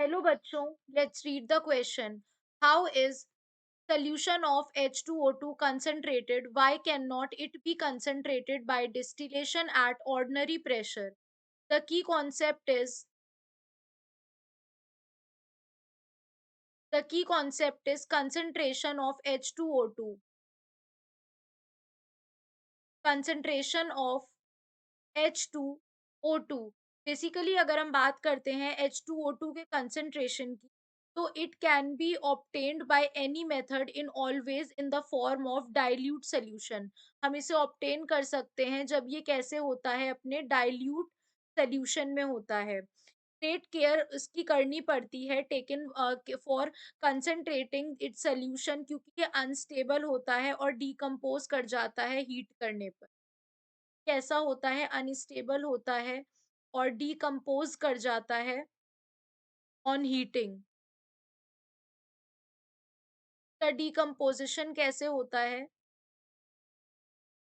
Hello बच्चों, let's read the question. How is solution of H2O2 concentrated? Why cannot it be concentrated by distillation at ordinary pressure? The key concept is concentration of H2O2. Concentration of H2O2। Basically अगर हम बात करते हैं H2O2 के concentration की, तो it can be obtained by any method in always in the form of dilute solution. हम इसे ऑब्टेन कर सकते हैं जब ये कैसे होता है, अपने डाइल्यूट सोल्यूशन में होता है। ग्रेट केयर इसकी करनी पड़ती है taken for concentrating its solution, क्योंकि ये अनस्टेबल होता है और डिकम्पोज कर जाता है हीट करने पर। कैसा होता है, अनस्टेबल होता है और डिकम्पोज कर जाता है ऑन हीटिंग। का डिकम्पोजिशन कैसे होता है,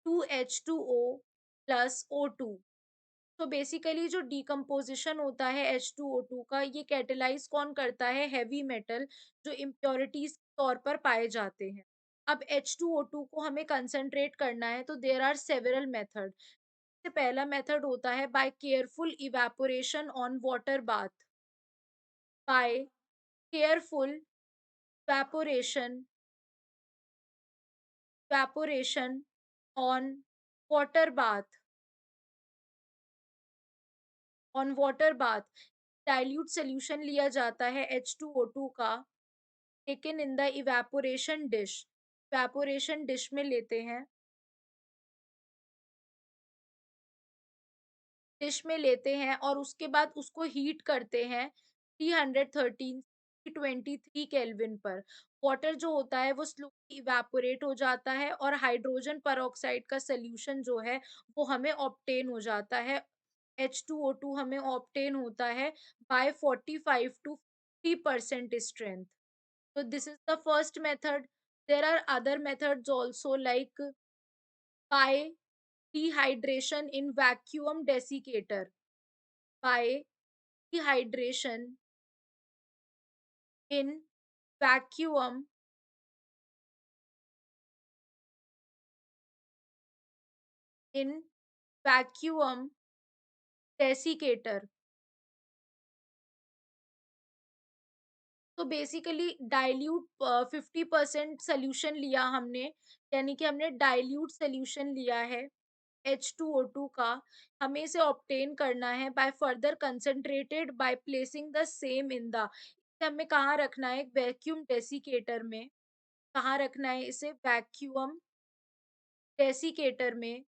2H2O प्लस O2। तो बेसिकली जो डिकम्पोजिशन होता है H2O2 का, ये कैटेलाइज कौन करता है, हैवी मेटल जो इम्प्योरिटीज के तौर पर पाए जाते हैं। अब H2O2 को हमें कंसंट्रेट करना है, तो देयर आर सेवरल मेथड। सबसे पहला मेथड होता है by careful evaporation on water bath. By careful evaporation evaporation on water bath on water bath। Dilute solution लिया जाता है H2O2 का, taken in the evaporation dish में लेते हैं, और उसके बाद उसको हीट करते हैं 313 23 केल्विन पर। वाटर जो होता है वो स्लोली इवेपोरेट हो जाता है और हाइड्रोजन पेरोक्साइड का सोल्यूशन जो है वो हमें ऑब्टेन हो जाता है। H2O2 हमें ऑब्टेन होता है by 45 to 50% strength. So this is the first method. There are other methods also, like by dehydration in vacuum desiccator. By dehydration in vacuum in vacuum desiccator। तो बेसिकली डाइल्यूट 50% सोल्यूशन लिया हमने, यानी कि हमने dilute solution लिया है H2O2 का। हमें इसे ऑब्टेन करना है by further concentrated by placing the same in the, इसे हमें कहाँ रखना है, वैक्यूम डेसिकेटर में। कहाँ रखना है इसे, वैक्यूम डेसिकेटर में।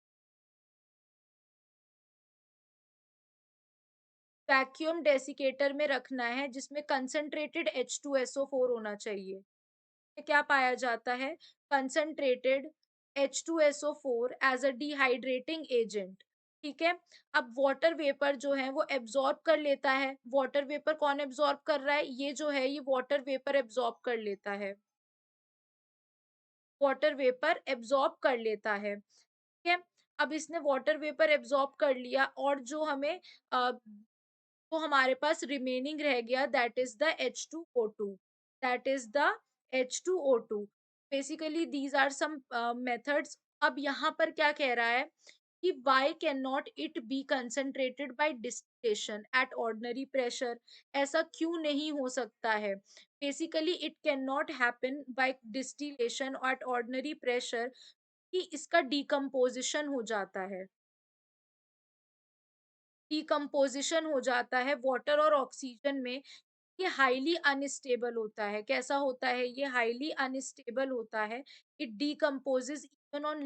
वैक्यूम डेसिकेटर में रखना है, जिसमें कंसंट्रेटेड H2SO4 होना चाहिए। में क्या पाया जाता है, concentrated H2SO4 as a dehydrating agent. ठीक है। अब वाटर वेपर जो है वो एब्जॉर्ब कर लेता है। वाटर वेपर कौन एब्जॉर्ब कर रहा है, ये जो है ये वाटर वेपर एब्जॉर्ब कर लेता है। वाटर वेपर एब्जॉर्ब कर लेता है। ठीक है। अब इसने वाटर वेपर एब्जॉर्ब कर लिया, और जो हमें तो हमारे पास रिमेनिंग रह गया, that is the H2O2। That is the H2O2। Basically these are some methods. अब यहाँ पर क्या कह रहा है कि why cannot it be concentrated by distillation at ordinary pressure? ऐसा क्यों नहीं हो सकता है। Basically it can not happen by distillation at ordinary pressure, कि इसका डिकम्पोजिशन हो जाता है। डिकम्पोजिशन हो जाता है वाटर और ऑक्सीजन में। ये हाईली अनस्टेबल होता है। कैसा होता है, ये हाईली अनस्टेबल होता है। It decomposes even on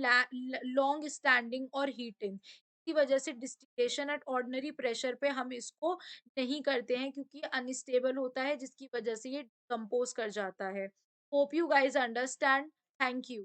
long standing और हीटिंग। इसी वजह से डिस्टिलेशन एट ऑर्डिनरी प्रेशर पे हम इसको नहीं करते हैं, क्योंकि ये अनस्टेबल होता है, जिसकी वजह से ये डिकम्पोज कर जाता है। Hope you guys understand. Thank you.